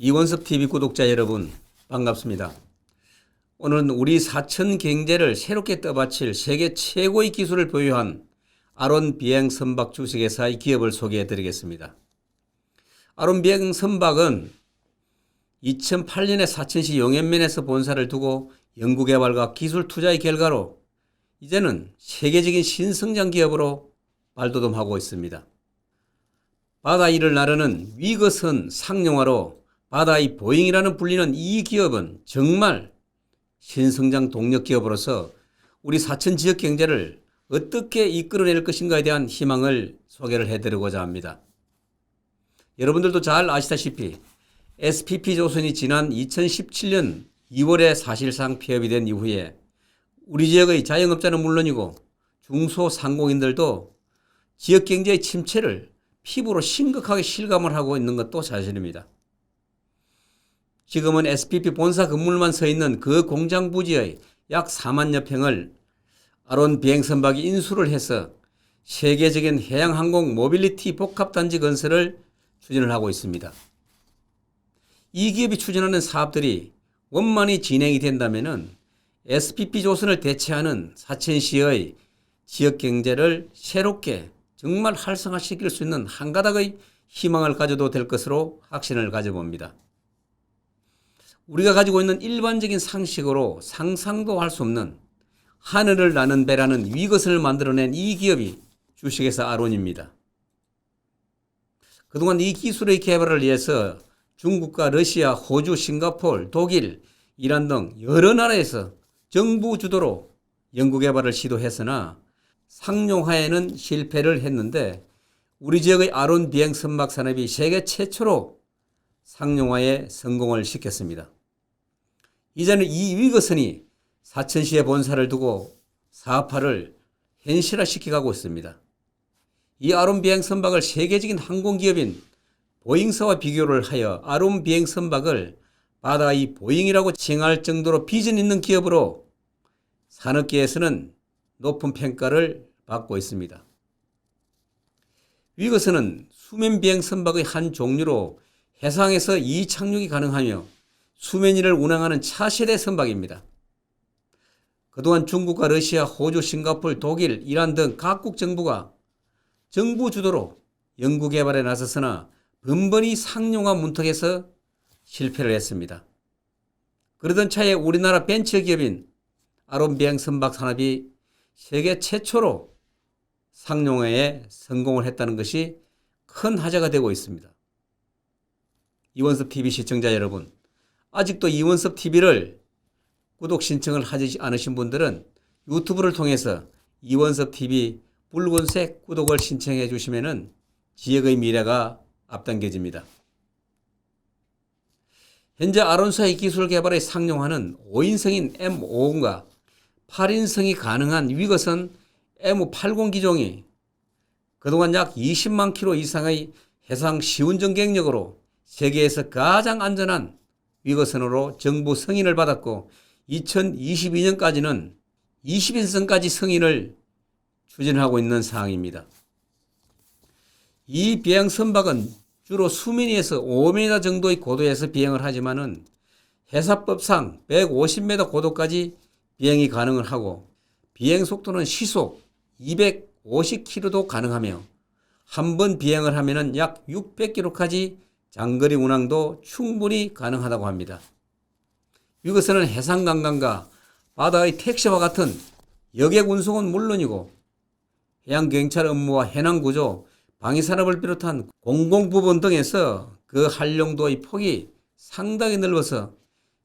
이원섭TV 구독자 여러분 반갑습니다. 오늘은 우리 사천 경제를 새롭게 떠받칠 세계 최고의 기술을 보유한 아론 비행 선박 주식회사의 기업을 소개해 드리겠습니다. 아론 비행 선박은 2008년에 사천시 용현면에서 본사를 두고 연구개발과 기술 투자의 결과로 이제는 세계적인 신성장 기업으로 발돋움하고 있습니다. 바다 위를 나르는 위거선 상용화로 바다의 보잉이라는 불리는 이 기업은 정말 신성장 동력 기업으로서 우리 사천 지역 경제를 어떻게 이끌어낼 것인가에 대한 희망을 소개를 해드리고자 합니다. 여러분들도 잘 아시다시피 SPP조선이 지난 2017년 2월에 사실상 폐업이 된 이후에 우리 지역의 자영업자는 물론이고 중소상공인들도 지역 경제의 침체를 피부로 심각하게 실감을 하고 있는 것도 사실입니다. 지금은 SPP 본사 건물만 서 있는 그 공장 부지의 약 4만여 평을 아론 비행선박이 인수를 해서 세계적인 해양항공 모빌리티 복합단지 건설을 추진을 하고 있습니다. 이 기업이 추진하는 사업들이 원만히 진행이 된다면 SPP조선을 대체하는 사천시의 지역 경제를 새롭게 정말 활성화시킬 수 있는 한 가닥의 희망을 가져도 될 것으로 확신을 가져봅니다. 우리가 가지고 있는 일반적인 상식으로 상상도 할 수 없는 하늘을 나는 배라는 위것을 만들어낸 이 기업이 주식회사 아론입니다. 그동안 이 기술의 개발을 위해서 중국과 러시아, 호주, 싱가포르, 독일, 이란 등 여러 나라에서 정부 주도로 연구개발을 시도했으나 상용화에는 실패를 했는데 우리 지역의 아론 비행 선박 산업이 세계 최초로 상용화에 성공을 시켰습니다. 이제는 이 위거선이 사천시에 본사를 두고 사업화를 현실화시켜가고 있습니다. 이 아론 비행 선박을 세계적인 항공기업인 보잉사와 비교를 하여 아론 비행 선박을 바다의 보잉이라고 칭할 정도로 비전 있는 기업으로 산업계에서는 높은 평가를 받고 있습니다. 위거선은 수면 비행 선박의 한 종류로 해상에서 이착륙이 가능하며 수면 위를 운항하는 차세대 선박입니다. 그동안 중국과 러시아, 호주, 싱가포르, 독일, 이란 등 각국 정부가 정부 주도로 연구개발에 나섰으나 번번이 상용화 문턱에서 실패를 했습니다. 그러던 차에 우리나라 벤처기업인 아론 비행 선박 산업이 세계 최초로 상용화에 성공을 했다는 것이 큰 화제가 되고 있습니다. 이원섭TV 시청자 여러분, 아직도 이원섭TV를 구독 신청을 하지 않으신 분들은 유튜브를 통해서 이원섭TV 붉은색 구독을 신청해 주시면 지역의 미래가 앞당겨집니다. 현재 아론사의 기술 개발의 상용화는 5인승인 M50과 8인승이 가능한 위거선 M80 기종이 그동안 약 20만 킬로 이상의 해상 시운전 경력으로 세계에서 가장 안전한 위거선으로 정부 승인을 받았고 2022년까지는 20인승까지 승인을 추진하고 있는 상황입니다. 이 비행 선박은 주로 수면 위에서 5m 정도의 고도에서 비행을 하지만은 해사법상 150m 고도까지 비행이 가능을 하고 비행 속도는 시속 250km도 가능하며 한 번 비행을 하면은 약 600km까지 장거리 운항도 충분히 가능하다고 합니다. 위거선은 해상관광과 바다의 택시와 같은 여객 운송은 물론이고 해양경찰 업무와 해남구조, 방위산업을 비롯한 공공부문 등에서 그 활용도의 폭이 상당히 넓어서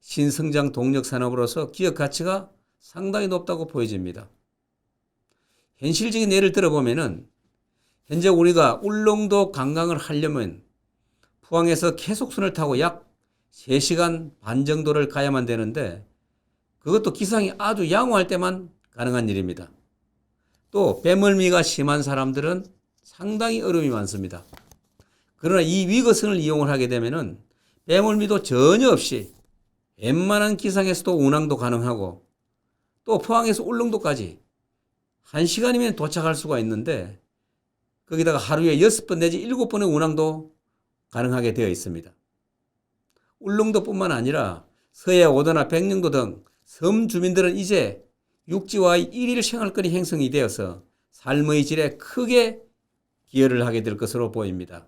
신성장 동력 산업으로서 기업 가치가 상당히 높다고 보여집니다. 현실적인 예를 들어보면은 현재 우리가 울릉도 관광을 하려면 포항에서 계속선을 타고 약 3시간 반 정도를 가야만 되는데 그것도 기상이 아주 양호할 때만 가능한 일입니다. 또 배멀미가 심한 사람들은 상당히 어려움이 많습니다. 그러나 이 위거선을 이용을 하게 되면은 배멀미도 전혀 없이 웬만한 기상에서도 운항도 가능하고 또 포항에서 울릉도까지 1시간이면 도착할 수가 있는데 거기다가 하루에 6번 내지 7번의 운항도 가능하게 되어 있습니다. 울릉도뿐만 아니라 서해 오도나 백령도 등 섬 주민들은 이제 육지와의 일일 생활권이 형성이 되어서 삶의 질에 크게 기여를 하게 될 것으로 보입니다.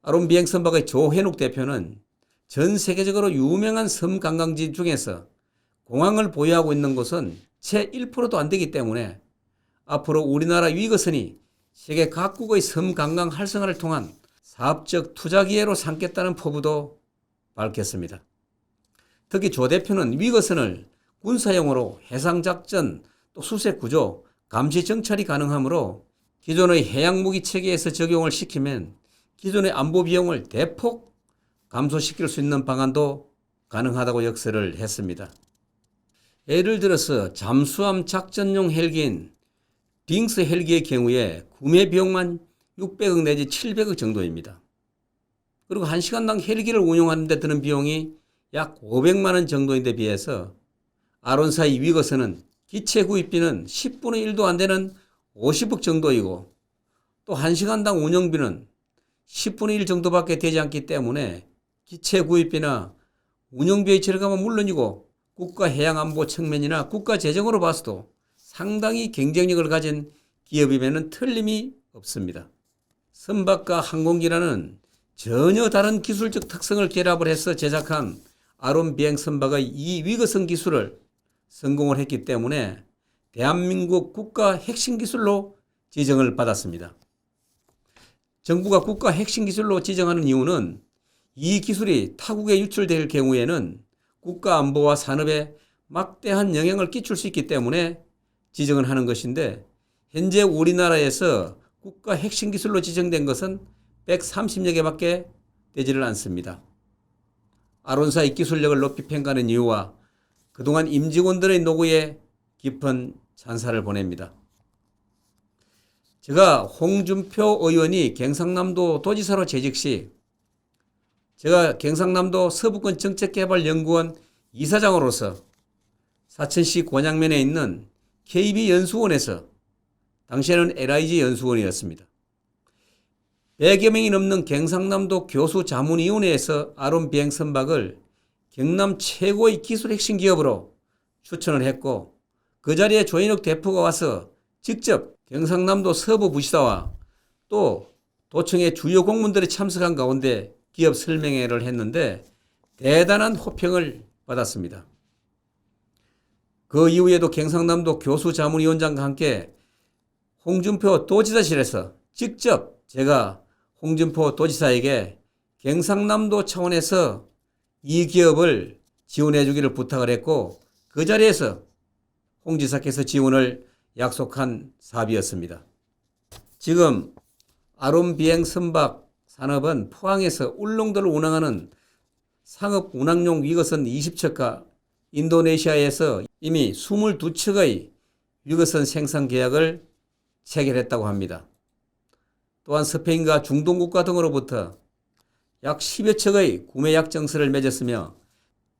아론 비행 선박의 조현욱 대표는 전 세계적으로 유명한 섬 관광지 중에서 공항을 보유하고 있는 곳은 채 1%도 안 되기 때문에 앞으로 우리나라 위거선이 세계 각국의 섬 관광 활성화를 통한 사업적 투자 기회로 삼겠다는 포부도 밝혔습니다. 특히 조 대표는 위거선을 군사용으로 해상작전, 또 수색구조, 감시 정찰이 가능하므로 기존의 해양무기 체계에서 적용을 시키면 기존의 안보 비용을 대폭 감소시킬 수 있는 방안도 가능하다고 역설을 했습니다. 예를 들어서 잠수함 작전용 헬기인 빙스 헬기의 경우에 구매 비용만 600억 내지 700억 정도입니다. 그리고 1시간당 헬기를 운용하는 데 드는 비용이 약 500만 원 정도인 데 비해서 아론사의 위거선은 기체 구입비는 10분의 1도 안 되는 50억 정도이고 또 1시간당 운영비는 10분의 1 정도밖에 되지 않기 때문에 기체 구입비나 운영비의 절감은 물론이고 국가해양안보 측면이나 국가 재정으로 봐서도 상당히 경쟁력을 가진 기업임에는 틀림이 없습니다. 선박과 항공기라는 전혀 다른 기술적 특성을 결합을 해서 제작한 아론 비행 선박의 이 위거선 기술을 성공을 했기 때문에 대한민국 국가 핵심 기술로 지정을 받았습니다. 정부가 국가 핵심 기술로 지정하는 이유는 이 기술이 타국에 유출될 경우에는 국가 안보와 산업에 막대한 영향을 끼칠 수 있기 때문에 지정을 하는 것인데 현재 우리나라에서 국가 핵심 기술로 지정된 것은 130여 개밖에 되지를 않습니다. 아론사의 기술력을 높이 평가하는 이유와 그동안 임직원들의 노고에 깊은 찬사를 보냅니다. 제가 홍준표 의원이 경상남도 도지사로 재직 시 제가 경상남도 서부권 정책개발연구원 이사장으로서 사천시 권양면에 있는 KB연수원에서 당시에는 LIG 연수원이었습니다. 100여 명이 넘는 경상남도 교수자문위원회에서 아론 비행 선박을 경남 최고의 기술 핵심 기업으로 추천을 했고 그 자리에 조인욱 대표가 와서 직접 경상남도 서부부시사와 또 도청의 주요 공무원들이 참석한 가운데 기업 설명회를 했는데 대단한 호평을 받았습니다. 그 이후에도 경상남도 교수자문위원장과 함께 홍준표 도지사실에서 직접 제가 홍준표 도지사에게 경상남도 차원에서 이 기업을 지원해 주기를 부탁을 했고 그 자리에서 홍 지사께서 지원을 약속한 사업이었습니다. 지금 아론 비행 선박 산업은 포항에서 울릉도를 운항하는 상업 운항용 위거선 20척과 인도네시아에서 이미 22척의 위거선 생산 계약을 체결했다고 합니다. 또한 스페인과 중동 국가 등으로부터 약 10여 척의 구매 약정서를 맺었으며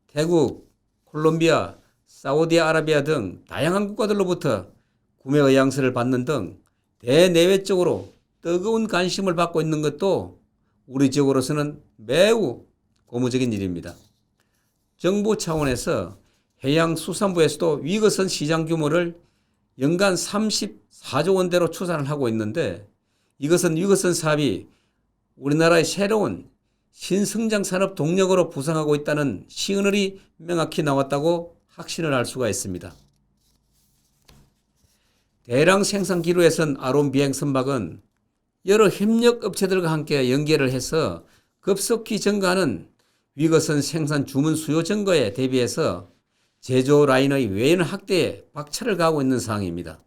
태국, 콜롬비아, 사우디아라비아 등 다양한 국가들로부터 구매 의향서를 받는 등 대내외적으로 뜨거운 관심을 받고 있는 것도 우리 지역으로서는 매우 고무적인 일입니다. 정부 차원에서 해양수산부에서도 위거선 시장 규모를 연간 34조 원대로 추산을 하고 있는데 이것은 위거선 사업이 우리나라의 새로운 신성장 산업 동력으로 부상하고 있다는 시그널이 명확히 나왔다고 확신을 할 수가 있습니다. 대량 생산 기로에 선 아론 비행 선박은 여러 협력 업체들과 함께 연계를 해서 급속히 증가하는 위거선 생산 주문 수요 증가에 대비해서 제조 라인의 외연 확대에 박차를 가하고 있는 상황입니다.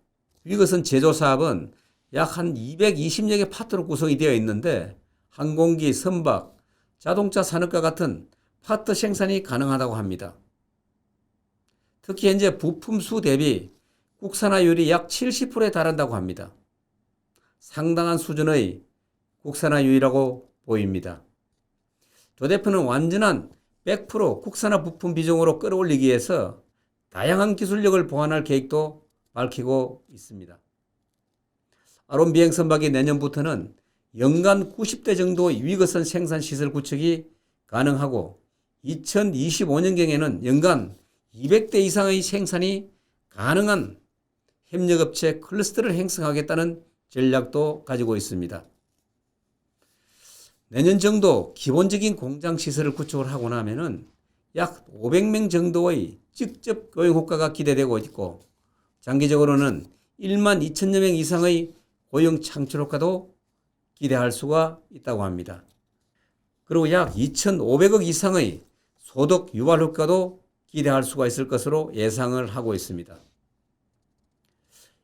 위거선 제조 사업은 약 한 220여 개 파트로 구성이 되어 있는데 항공기, 선박, 자동차 산업과 같은 파트 생산이 가능하다고 합니다. 특히 현재 부품 수 대비 국산화율이 약 70%에 달한다고 합니다. 상당한 수준의 국산화율이라고 보입니다. 조 대표는 완전한 100% 국산화 부품 비중으로 끌어올리기 위해서 다양한 기술력을 보완할 계획도 밝히고 있습니다. 아론 비행 선박이 내년부터는 연간 90대 정도의 위거선 생산 시설 구축이 가능하고 2025년경에는 연간 200대 이상의 생산이 가능한 협력업체 클러스터를 형성하겠다는 전략도 가지고 있습니다. 내년 정도 기본적인 공장 시설을 구축을 하고 나면은 약 500명 정도의 직접 고용 효과가 기대되고 있고, 장기적으로는 1만 2천여 명 이상의 고용 창출 효과도 기대할 수가 있다고 합니다. 그리고 약 2,500억 이상의 소득 유발 효과도 기대할 수가 있을 것으로 예상을 하고 있습니다.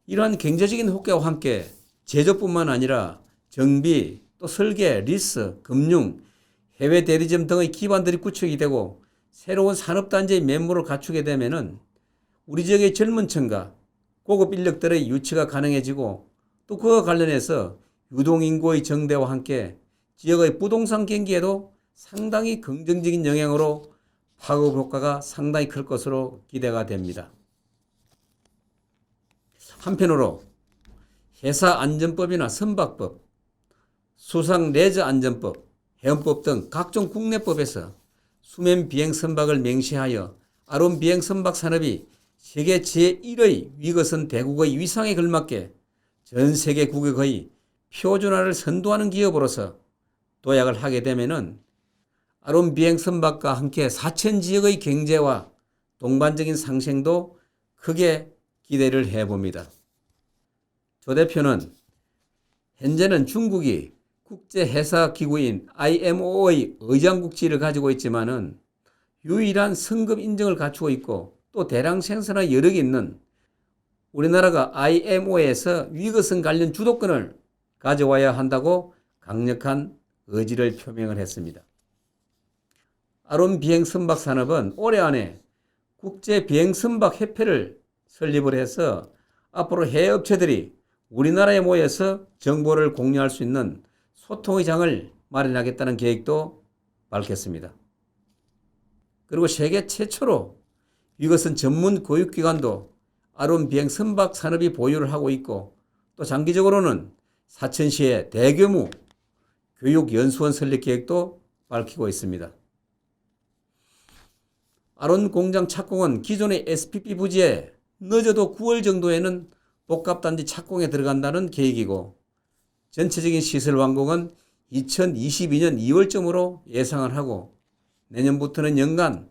이러한 경제적인 효과와 함께 제조뿐만 아니라 정비, 또 설계, 리스, 금융, 해외 대리점 등의 기반들이 구축이 되고 새로운 산업단지의 면모를 갖추게 되면은 우리 지역의 젊은 층과 고급 인력들의 유치가 가능해지고, 또 그와 관련해서 유동인구의 증대와 함께 지역의 부동산 경기에도 상당히 긍정적인 영향으로 파급 효과가 상당히 클 것으로 기대가 됩니다. 한편으로 회사 안전법이나 선박법, 수상 레저 안전법, 해운법 등 각종 국내법에서 수면 비행 선박을 명시하여 아론 비행 선박 산업이 세계 제1의 위거선 대국의 위상에 걸맞게 전 세계국에 거의 표준화를 선도하는 기업으로서 도약을 하게 되면은 아론 비행 선박과 함께 사천 지역의 경제와 동반적인 상생도 크게 기대를 해봅니다. 조 대표는 현재는 중국이 국제회사기구인 IMO의 의장국 지위를 가지고 있지만은 유일한 성급 인정을 갖추고 있고, 또 대량 생산의 여력이 있는 우리나라가 IMO에서 위거선 관련 주도권을 가져와야 한다고 강력한 의지를 표명을 했습니다. 아론 비행 선박 산업은 올해 안에 국제 비행 선박 협회를 설립을 해서 앞으로 해외 업체들이 우리나라에 모여서 정보를 공유할 수 있는 소통의 장을 마련하겠다는 계획도 밝혔습니다. 그리고 세계 최초로 위거선 전문 교육기관도 아론 비행 선박 산업이 보유를 하고 있고, 또 장기적으로는 사천시에 대규모 교육연수원 설립 계획도 밝히고 있습니다. 아론 공장 착공은 기존의 SPP 부지에 늦어도 9월 정도에는 복합단지 착공에 들어간다는 계획이고, 전체적인 시설 완공은 2022년 2월쯤으로 예상을 하고, 내년부터는 연간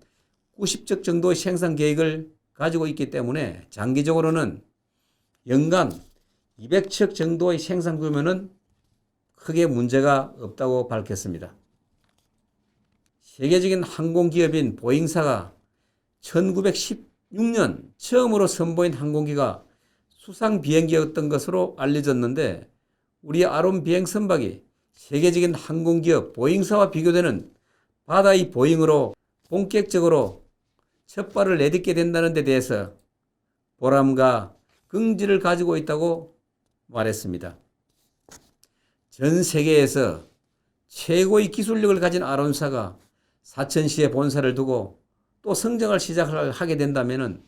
90척 정도의 생산 계획을 가지고 있기 때문에 장기적으로는 연간 200척 정도의 생산 규모는 크게 문제가 없다고 밝혔습니다. 세계적인 항공기업인 보잉사가 1916년 처음으로 선보인 항공기가 수상 비행기였던 것으로 알려졌는데, 우리 아론 비행 선박이 세계적인 항공기업 보잉사와 비교되는 바다의 보잉으로 본격적으로 첫 발을 내딛게 된다는 데 대해서 보람과 긍지를 가지고 있다고 말했습니다. 전 세계에서 최고의 기술력을 가진 아론사가 사천시에 본사를 두고 또 성장을 시작을 하게 된다면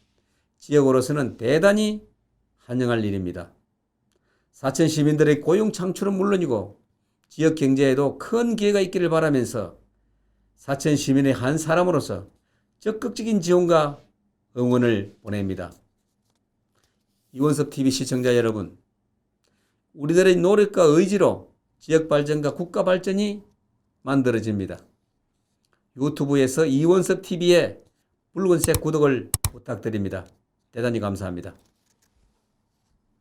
지역으로서는 대단히 환영할 일입니다. 사천 시민들의 고용 창출은 물론이고 지역 경제에도 큰 기회가 있기를 바라면서 사천 시민의 한 사람으로서 적극적인 지원과 응원을 보냅니다. 이원섭TV 시청자 여러분, 우리들의 노력과 의지로 지역 발전과 국가 발전이 만들어집니다. 유튜브에서 이원섭TV의 붉은색 구독을 부탁드립니다. 대단히 감사합니다.